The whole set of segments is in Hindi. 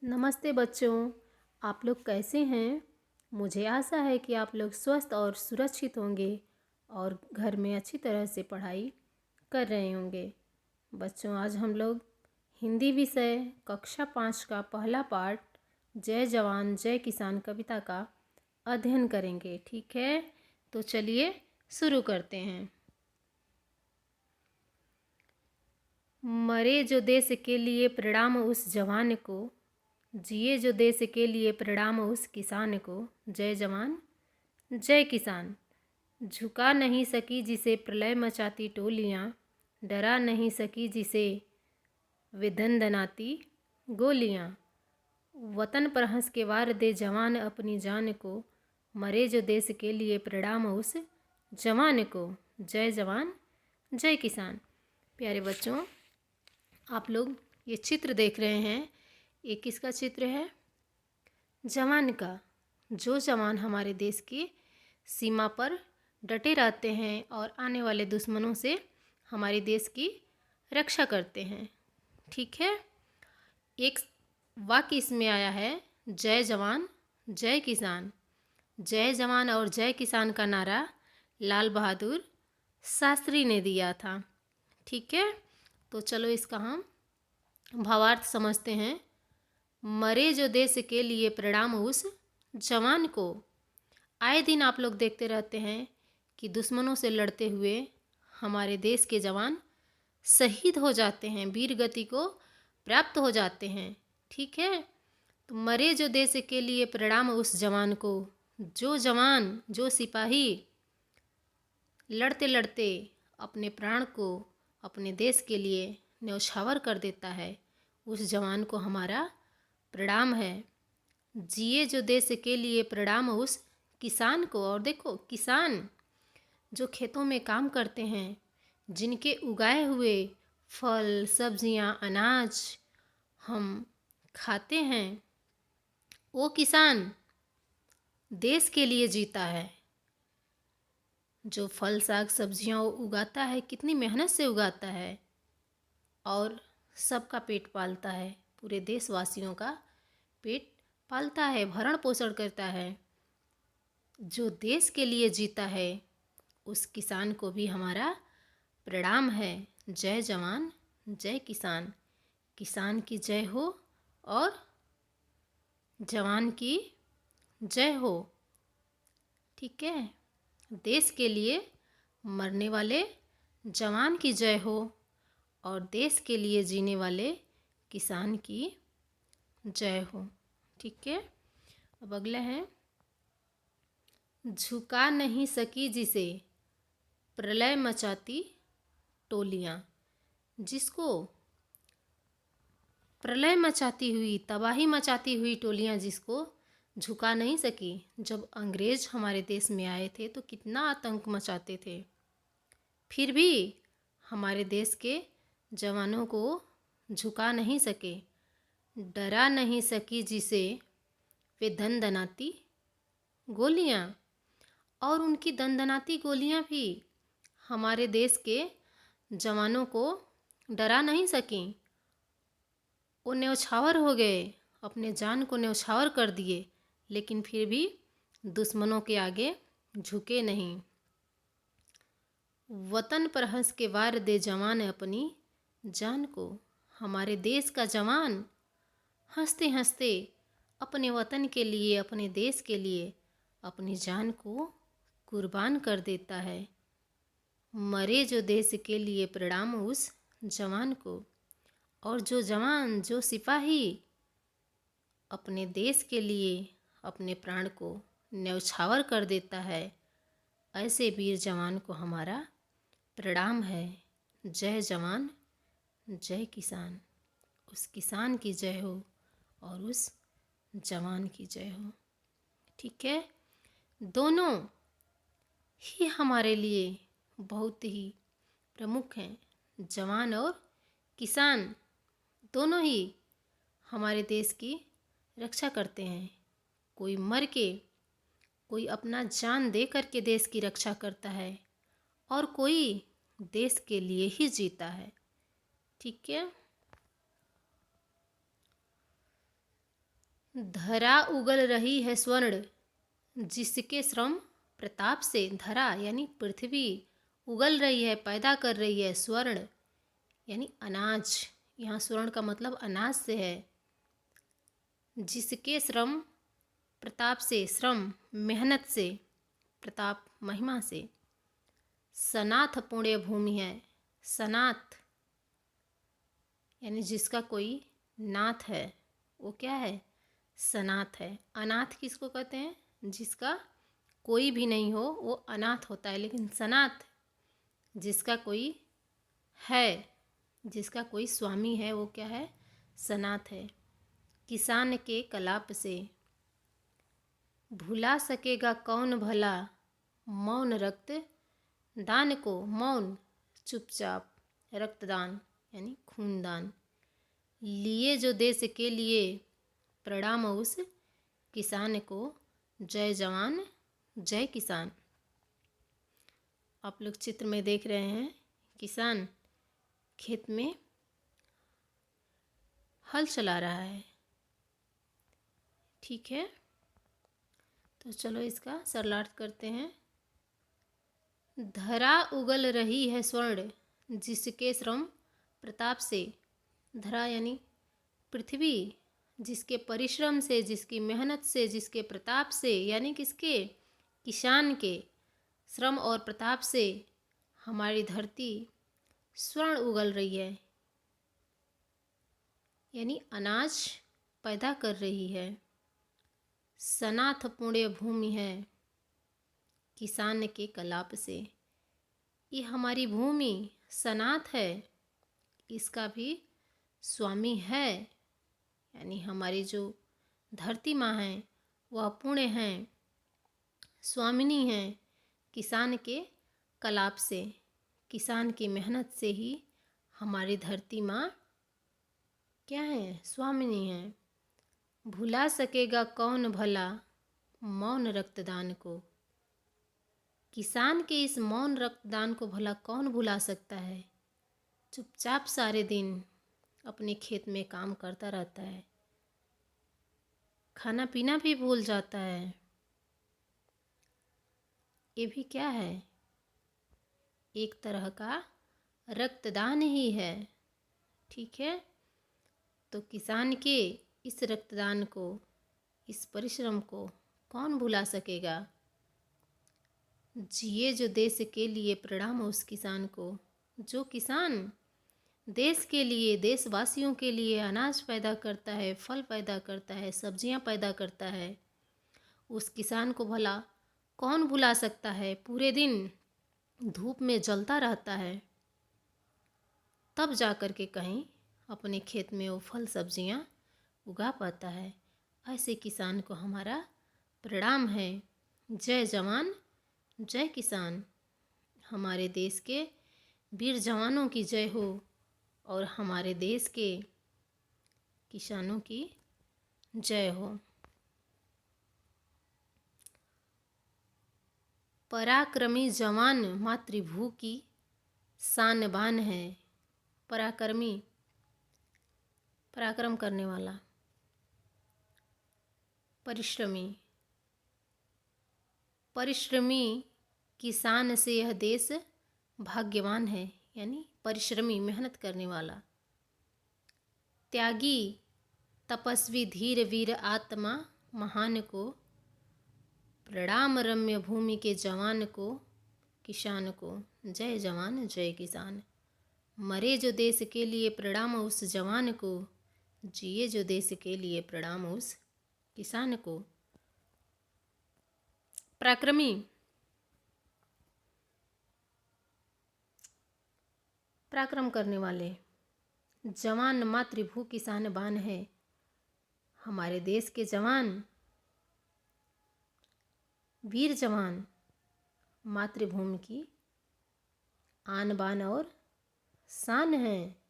नमस्ते बच्चों, आप लोग कैसे हैं। मुझे आशा है कि आप लोग स्वस्थ और सुरक्षित होंगे और घर में अच्छी तरह से पढ़ाई कर रहे होंगे। बच्चों, आज हम लोग हिंदी विषय कक्षा 5 का पहला पाठ जय जवान जय किसान कविता का अध्ययन करेंगे। ठीक है, तो चलिए शुरू करते हैं। मरे जो देश के लिए प्रणाम उस जवान को, जिए जो देश के लिए प्रणाम उस किसान को। जय जवान जय किसान। झुका नहीं सकी जिसे प्रलय मचाती टोलियाँ, डरा नहीं सकी जिसे विदंदनाती गोलियाँ। वतन पर हंस के वार दे जवान अपनी जान को, मरे जो देश के लिए प्रणाम उस जवान को। जय जवान जय किसान। प्यारे बच्चों, आप लोग ये चित्र देख रहे हैं, ये किसका चित्र है? जवान का। जो जवान हमारे देश की सीमा पर डटे रहते हैं और आने वाले दुश्मनों से हमारे देश की रक्षा करते हैं। ठीक है, एक वाक्य इसमें आया है, जय जवान जय किसान। जय जवान और जय किसान का नारा लाल बहादुर शास्त्री ने दिया था। ठीक है, तो चलो इसका हम भावार्थ समझते हैं। मरे जो देश के लिए प्रणाम उस जवान को। आए दिन आप लोग देखते रहते हैं कि दुश्मनों से लड़ते हुए हमारे देश के जवान शहीद हो जाते हैं, वीर गति को प्राप्त हो जाते हैं। ठीक है, तो मरे जो देश के लिए प्रणाम उस जवान को। जो जवान, जो सिपाही लड़ते लड़ते अपने प्राण को अपने देश के लिए न्यौछावर कर देता है, उस जवान को हमारा प्रणाम है। जिए जो देश के लिए प्रणाम उस किसान को। और देखो, किसान जो खेतों में काम करते हैं, जिनके उगाए हुए फल सब्जियां अनाज हम खाते हैं, वो किसान देश के लिए जीता है। जो फल साग सब्जियां वो उगाता है, कितनी मेहनत से उगाता है और सबका पेट पालता है, पूरे देशवासियों का पेट पालता है, भरण पोषण करता है। जो देश के लिए जीता है, उस किसान को भी हमारा प्रणाम है। जय जवान जय किसान। किसान की जय हो और जवान की जय हो। ठीक है, देश के लिए मरने वाले जवान की जय हो और देश के लिए जीने वाले किसान की जय हो। ठीक है, अब अगला है, झुका नहीं सकी जिसे प्रलय मचाती टोलियाँ। जिसको प्रलय मचाती हुई, तबाही मचाती हुई टोलियाँ जिसको झुका नहीं सकी। जब अंग्रेज हमारे देश में आए थे तो कितना आतंक मचाते थे, फिर भी हमारे देश के जवानों को झुका नहीं सके, डरा नहीं सकी जिसे वे दनदनाती गोलियाँ। और उनकी दनदनाती गोलियाँ भी हमारे देश के जवानों को डरा नहीं सकीं। वो न्यौछावर हो गए, अपने जान को न्यौछावर कर दिए, लेकिन फिर भी दुश्मनों के आगे झुके नहीं। वतन पर हंस के वार दे जवान अपनी जान को। हमारे देश का जवान हंसते हंसते अपने वतन के लिए, अपने देश के लिए अपनी जान को कुर्बान कर देता है। मरे जो देश के लिए प्रणाम उस जवान को। और जो जवान, जो सिपाही अपने देश के लिए अपने प्राण को न्यौछावर कर देता है, ऐसे वीर जवान को हमारा प्रणाम है। जय जवान जय किसान। उस किसान की जय हो और उस जवान की जय हो। ठीक है, दोनों ही हमारे लिए बहुत ही प्रमुख हैं। जवान और किसान दोनों ही हमारे देश की रक्षा करते हैं। कोई मर के, कोई अपना जान दे कर के देश की रक्षा करता है और कोई देश के लिए ही जीता है। ठीक है, धरा उगल रही है स्वर्ण, जिसके श्रम प्रताप से। धरा यानी पृथ्वी, उगल रही है, पैदा कर रही है, स्वर्ण यानी अनाज। यहाँ स्वर्ण का मतलब अनाज से है। जिसके श्रम प्रताप से, श्रम मेहनत से, प्रताप महिमा से। सनाथ पुण्य भूमि है। सनाथ यानी जिसका कोई नाथ है, वो क्या है? सनाथ है। अनाथ किसको कहते हैं? जिसका कोई भी नहीं हो वो अनाथ होता है, लेकिन सनाथ जिसका कोई है, जिसका कोई स्वामी है, वो क्या है? सनाथ है। किसान के कलाप से। भुला सकेगा कौन भला मौन रक्त दान को। मौन चुपचाप, रक्तदान यानी खूनदान। लिए जो देश के लिए प्रणाम उस किसान को। जय जवान जय किसान। आप लोग चित्र में देख रहे हैं किसान खेत में हल चला रहा है। ठीक है, तो चलो इसका सरलार्थ करते हैं। धरा उगल रही है स्वर्ण, जिसके श्रम प्रताप से। धरा यानी पृथ्वी, जिसके परिश्रम से, जिसकी मेहनत से, जिसके प्रताप से, यानी किसके? किसान के श्रम और प्रताप से हमारी धरती स्वर्ण उगल रही है, यानी अनाज पैदा कर रही है। सनाथ पुण्य भूमि है किसान के कलाप से। ये हमारी भूमि सनाथ है, इसका भी स्वामी है, यानी हमारी जो धरती माँ है वह पुण्य हैं, स्वामिनी हैं किसान के कलाप से। किसान की मेहनत से ही हमारी धरती माँ क्या है? स्वामिनी है। भुला सकेगा कौन भला मौन रक्तदान को। किसान के इस मौन रक्तदान को भला कौन भुला सकता है? चुपचाप सारे दिन अपने खेत में काम करता रहता है, खाना पीना भी भूल जाता है। ये भी क्या है? एक तरह का रक्तदान ही है। ठीक है, तो किसान के इस रक्तदान को, इस परिश्रम को कौन भुला सकेगा? जिए जो देश के लिए प्रणाम उस किसान को। जो किसान देश के लिए, देशवासियों के लिए अनाज पैदा करता है, फल पैदा करता है, सब्जियां पैदा करता है, उस किसान को भला कौन भुला सकता है? पूरे दिन धूप में जलता रहता है, तब जा कर के कहीं अपने खेत में वो फल सब्जियां उगा पाता है। ऐसे किसान को हमारा प्रणाम है। जय जवान जय किसान। हमारे देश के वीर जवानों की जय हो और हमारे देश के किसानों की जय हो। पराक्रमी जवान मातृभू की शान बान है। पराक्रमी, पराक्रम करने वाला। परिश्रमी, परिश्रमी किसान से यह देश भाग्यवान है, यानी परिश्रमी, मेहनत करने वाला। त्यागी, तपस्वी, धीर, वीर, आत्मा महान को। प्रणाम रम्य भूमि के जवान को, किसान को। जय जवान जय किसान। मरे जो देश के लिए प्रणाम उस जवान को। जिए जो देश के लिए प्रणाम उस किसान को। पराक्रमी, पराक्रम करने वाले। जवान मातृभू किसान बान है। हमारे देश के जवान, वीर जवान मातृभूमि की आन बान और शान है।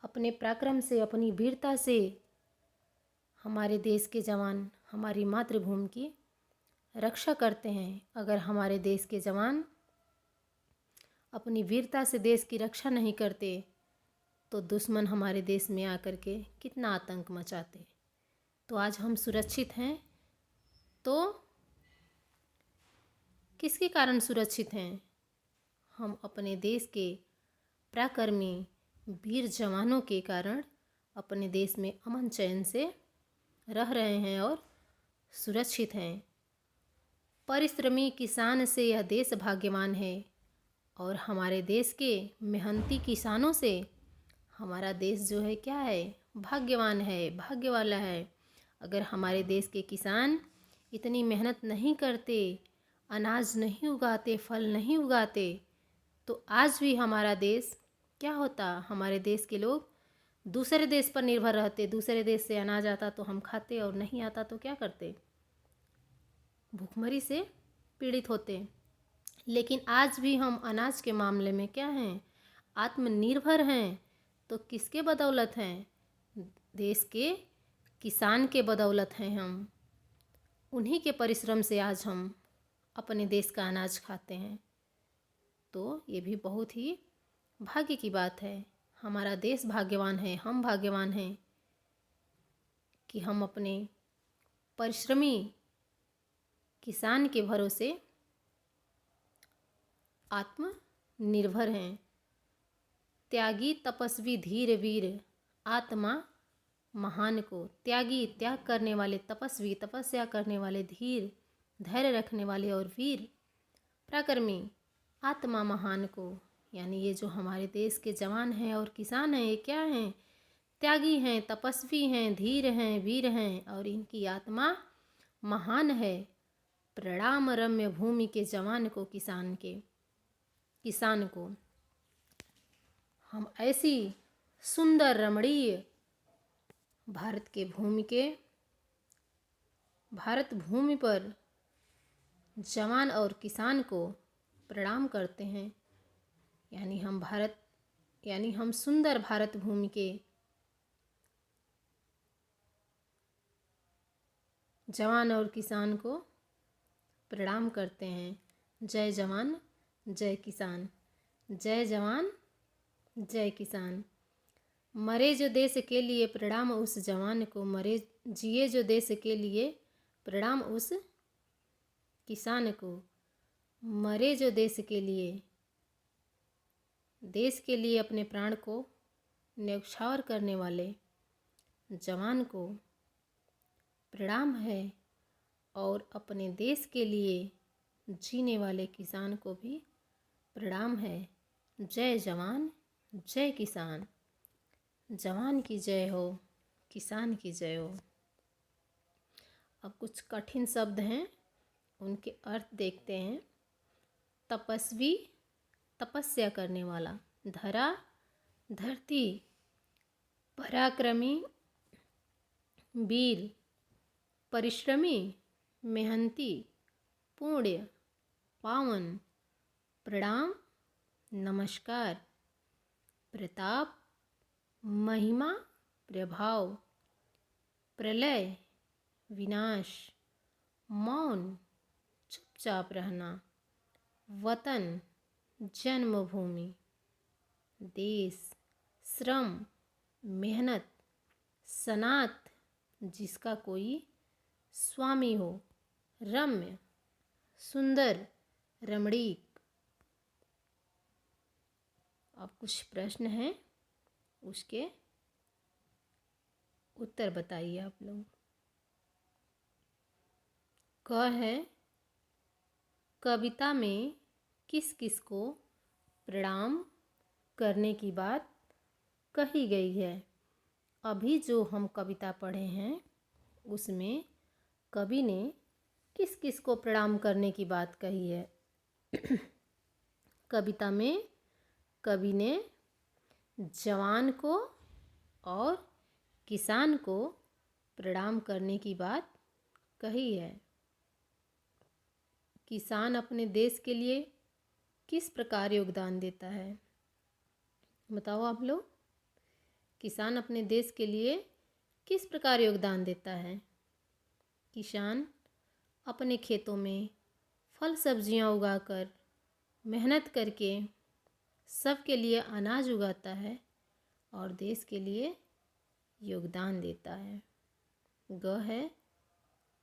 अपने पराक्रम से, अपनी वीरता से हमारे देश के जवान हमारी मातृभूमि की रक्षा करते हैं। अगर हमारे देश के जवान अपनी वीरता से देश की रक्षा नहीं करते तो दुश्मन हमारे देश में आकर के कितना आतंक मचाते। तो आज हम सुरक्षित हैं। तो किसके कारण सुरक्षित हैं? हम अपने देश के पराक्रमी वीर जवानों के कारण अपने देश में अमन चैन से रह रहे हैं और सुरक्षित हैं। परिश्रमी किसान से यह देश भाग्यवान है और हमारे देश के मेहनती किसानों से हमारा देश जो है क्या है, भाग्यवान है, भाग्य वाला है। अगर हमारे देश के किसान इतनी मेहनत नहीं करते, अनाज नहीं उगाते, फल नहीं उगाते, तो आज भी हमारा देश क्या होता? हमारे देश के लोग दूसरे देश पर निर्भर रहते। दूसरे देश से अनाज आता तो हम खाते और नहीं आता तो क्या करते? भूखमरी से पीड़ित होते। लेकिन आज भी हम अनाज के मामले में क्या हैं? आत्मनिर्भर हैं। तो किसके बदौलत हैं? देश के किसान के बदौलत हैं हम। उन्हीं के परिश्रम से आज हम अपने देश का अनाज खाते हैं। तो ये भी बहुत ही भाग्य की बात है। हमारा देश भाग्यवान है, हम भाग्यवान हैं कि हम अपने परिश्रमी किसान के भरोसे आत्मनिर्भर हैं। त्यागी तपस्वी धीर वीर आत्मा महान को। त्यागी, त्याग करने वाले, तपस्वी, तपस्या करने वाले, धीर, धैर्य रखने वाले और वीर, पराक्रमी, आत्मा महान को। यानी ये जो हमारे देश के जवान हैं और किसान हैं, ये क्या हैं? त्यागी हैं, तपस्वी हैं, धीर हैं, वीर हैं और इनकी आत्मा महान है। प्रणाम रम्य भूमि के जवान को, किसान को। हम ऐसी सुंदर रमणीय भारत भूमि पर जवान और किसान को प्रणाम करते हैं। यानी हम सुंदर भारत भूमि के जवान और किसान को प्रणाम करते हैं। जय जवान जय किसान, जय जवान जय किसान। मरे जो देश के लिए प्रणाम उस जवान को, जिए जो देश के लिए प्रणाम उस किसान को। मरे जो देश के लिए अपने प्राण को न्यौछावर करने वाले जवान को प्रणाम है और अपने देश के लिए जीने वाले किसान को भी प्रणाम है। जय जवान जय किसान। जवान की जय हो, किसान की जय हो। अब कुछ कठिन शब्द हैं, उनके अर्थ देखते हैं। तपस्वी, तपस्या करने वाला। धरा, धरती। पराक्रमी, वीर। परिश्रमी, मेहनती। पुण्य, पावन। प्रणाम, नमस्कार। प्रताप, महिमा, प्रभाव। प्रलय, विनाश। मौन, चुपचाप रहना। वतन, जन्मभूमि। देश, श्रम, मेहनत। सनात, जिसका कोई स्वामी हो। रम्य, सुंदर, रमणीक। अब कुछ प्रश्न हैं, उसके उत्तर बताइए आप लोग। क है, कविता में किस किस को प्रणाम करने की बात कही गई है? अभी जो हम कविता पढ़े हैं उसमें कवि ने किस किस को प्रणाम करने की बात कही है? कविता में कवि ने जवान को और किसान को प्रणाम करने की बात कही है। किसान अपने देश के लिए किस प्रकार योगदान देता है? बताओ आप लोग। किसान अपने देश के लिए किस प्रकार योगदान देता है? किसान अपने खेतों में फल सब्जियां उगाकर, मेहनत करके सबके लिए अनाज उगाता है और देश के लिए योगदान देता है। ग है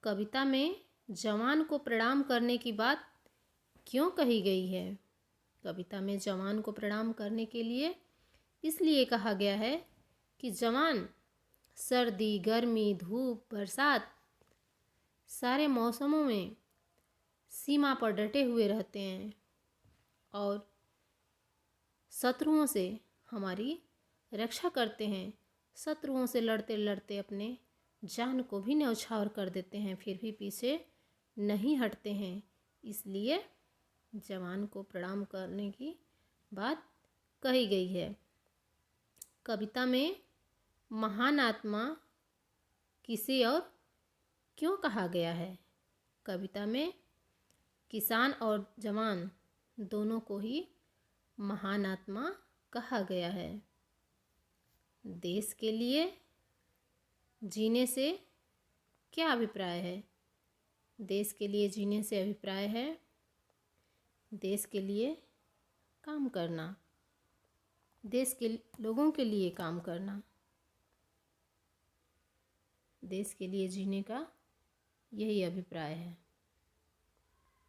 कविता में जवान को प्रणाम करने की बात क्यों कही गई है? कविता में जवान को प्रणाम करने के लिए इसलिए कहा गया है कि जवान सर्दी, गर्मी, धूप, बरसात सारे मौसमों में सीमा पर डटे हुए रहते हैं और शत्रुओं से हमारी रक्षा करते हैं। शत्रुओं से लड़ते लड़ते अपने जान को भी न्यौछावर कर देते हैं, फिर भी पीछे नहीं हटते हैं। इसलिए जवान को प्रणाम करने की बात कही गई है। कविता में महान आत्मा किसे और क्यों कहा गया है? कविता में किसान और जवान दोनों को ही महान आत्मा कहा गया है। देश के लिए जीने से क्या अभिप्राय है? देश के लिए जीने से अभिप्राय है देश के लिए काम करना, देश के लोगों के लिए काम करना। देश के लिए जीने का यही अभिप्राय है।